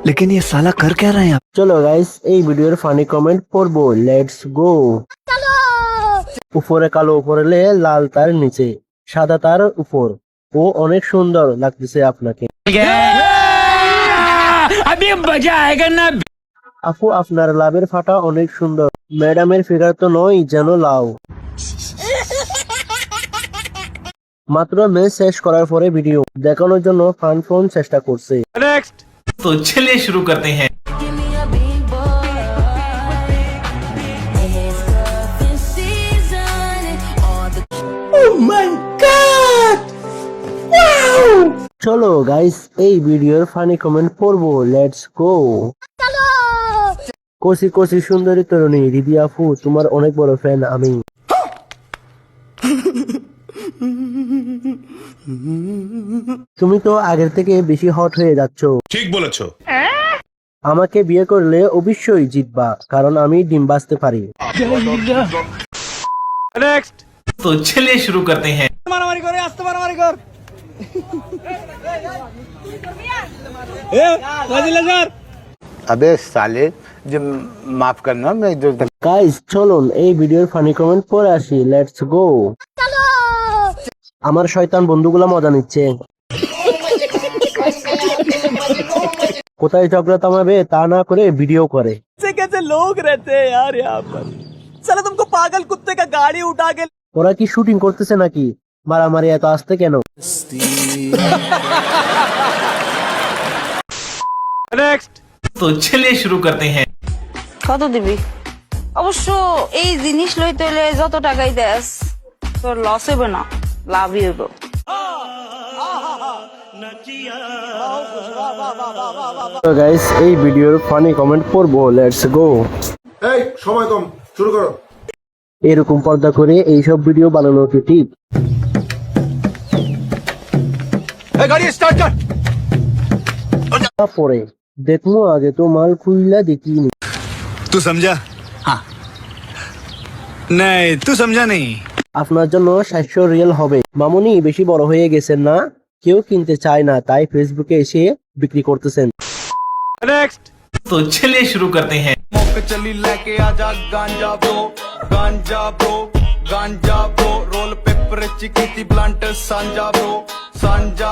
लेकिन ये साला कर क्या रहा है यहाँ? চলো গাইস এই ভিডিওর ফানি কমেন্ট পড়বো, লেটস গো। উপরে কালো, উপরে লাল, তার নিচে সাদা, তার উপর ও অনেক সুন্দর লাগতেছে আপনাকে। আপু আপনার লাভের ফাটা অনেক সুন্দর, ম্যাডামের ফিগার তো নয় যেন লাউ। মাত্র ম্যাচ শেষ করার পরে ভিডিও দেখানোর জন্য ফোন চেষ্টা করছে। तो चलिए शुरू करते हैं। চলো গাইস এই ভিডিওর ফানি কমেন্ট পড়বো, লেটস গো। কোসি কোসি সুন্দরী তরুণী রিদি আপু, তোমার অনেক বড় ফ্যান আমি। তুমি তো আগের থেকে বেশি হট হয়ে যাচ্ছ। ঠিক বলেছো। আমাকে বিয়ে করলে অবশ্যই জিতবা, কারণ আমি ডিম বাজতে পারি। तो चलिए शुरू करते हैं। मारामारी करे, आस्ते मारामारी कर। अबे साले, जब माफ करना मैं जो গাইস চলুন এই ভিডিওর ফানি কমেন্ট পড়ে আসি, লেটস গো। আমার শয়তান বন্ধুগুলা মজা নিচ্ছে। কোথায় ঝগড়া থামাবে তা না করে ভিডিও করে। कैसे कैसे लोग रहते हैं यार यहाँ पर। साला तुमको पागल कुत्ते का गाड़ी उठा के। ওরা কি শুটিং করতেছে নাকি? মারামারি এত আসতে কেন? तो चलिए शुरू करते हैं। কত দিবি? অবশ্য এই জিনিস লইতে হলে যত টাকাই দেস তোর লস হবে না, লাভই হবে। তো গাইস এই ভিডিওর ফানি কমেন্ট পড়বো, লেটস গো। এই সময় কম, শুরু করো। এরকম পর্দা করে এইসব ভিডিও বানানো কি ঠিক? গাড়ি স্টার্ট কর। পরে দেখবো, আগে তো মাল খুইলা দেখিনি। तू समझा? हाँ। नहीं, तू समझा नहीं। আপনার জন্য 700 রিয়েল হবে। মামুনি বেশি বড় হয়ে গেছেন না, কেউ কিনতে চায় না, তাই ফেসবুকে এসে বিক্রি করতেছেন। तो चलिए शुरू करते हैं। चली लेके आजा गांजा ब्रो, गांजा ब्रो, गांजा ब्रो, रोल पेपर चिकिती ब्लांट सांजा ब्रो, सांजा।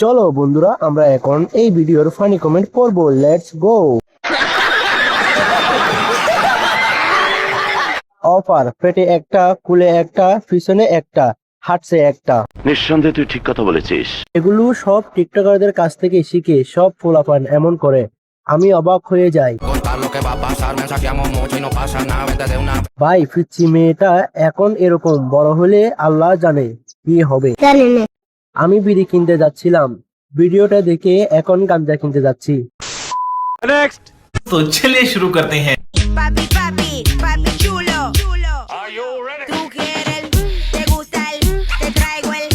চলো বন্ধুরা আমরা এখন এই ভিডিওর ফানি কমেন্ট পড়বো, লেটস গো। অফার, পেটে একটা, কুলে একটা, পিছনে একটা, হাঁটছে একটা। নিঃসন্দেহে তুই ঠিক কথা বলেছিস। এগুলো সব টিকটকারদের কাছ থেকে শিখে সব ফুলাফান এমন করে, আমি অবাক হয়ে যাই। ভাই পিচ্ছি মেয়েটা এখন এরকম, বড় হলে আল্লাহ জানে কি হবে। আমি বিড়ি কিনতে যাচ্ছিলাম, ভিডিওটা দেখে এখন গাঞ্জা কিনতে যাচ্ছি। तो चलिए शुरू करते हैं। Papi, papi, papi chulo. Tú quieres, te gusta te traigo el.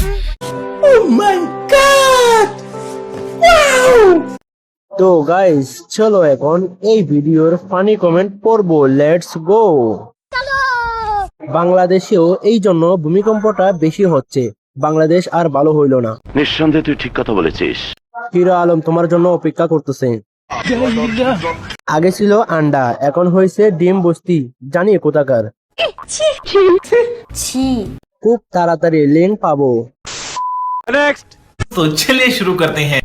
Oh my god! Wow! তো গাইস চলো এখন এই ভিডিওর ফানি কমেন্ট পড়বো, লেটস গো। বাংলাদেশেও এই জন্য ভূমিকম্পটা বেশি হচ্ছে, বাংলাদেশ আর ভালো হইল না। নিঃসন্দেহে তুই ঠিক কথা বলেছিস। হিরো আলম তোমার জন্য অপেক্ষা করতেছে। আগে ছিল আন্ডা, এখন হয়েছে ডিম বস্তি, জানি কোথাকার। খুব তাড়াতাড়ি লিঙ্ক পাবো। तो चलिए शुरू करते हैं।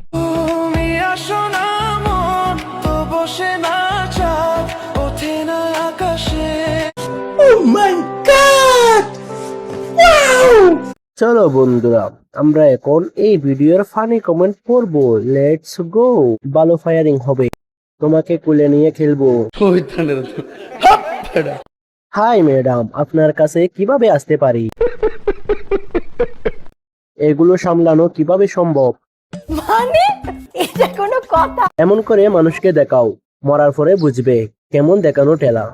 চলো বন্ধুরা আমরা এখন এই ভিডিওর ফানি কমেন্ট পড়বো, লেটস গো। ভালো ফায়ারিং হবে, তোমাকে কুলে নিয়ে খেলবো। হাই ম্যাডাম, আপনার কাছে কিভাবে আসতে পারি? এগুলো সামলানো কিভাবে সম্ভব? মানে এটা কোনো কথা? এমন করে মানুষকে দেখাও, মরার পরে বুঝবে কেমন দেখানো টেলা।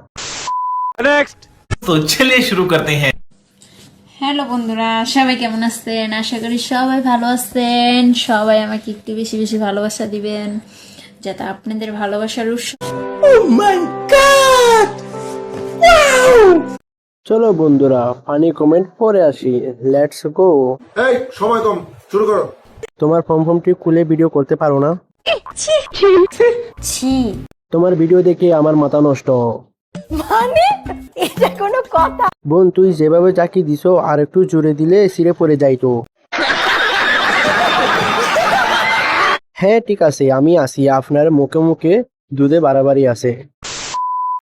तो चलिए शुरू करते हैं। হ্যালো বন্ধুরা, সবাই কেমন আছেন? আশা করি সবাই ভালো আছেন। সবাই আমাকে একটু বেশি বেশি ভালোবাসা দিবেন, যাতে আপনাদের ভালোবাসার উৎস চলো বন্ধুরা ফানি কমেন্ট পরে আসি, লেটস গো। এই সময় কম, শুরু করো। তোমার ফর্মটি খুলে ভিডিও করতে পারো না? তোমার ভিডিও দেখে আমার মাথা নষ্ট। মানে এটা কোনো কথা? বোন তুই যেভাবে চাকি দিছো আর একটু জোরে দিলে ছিঁড়ে পড়ে যাইতো। হ্যাঁ ঠিক আছে, আমি আসি, আপনার মুখে মুখে দুধে বাড়াবাড়ি আছে।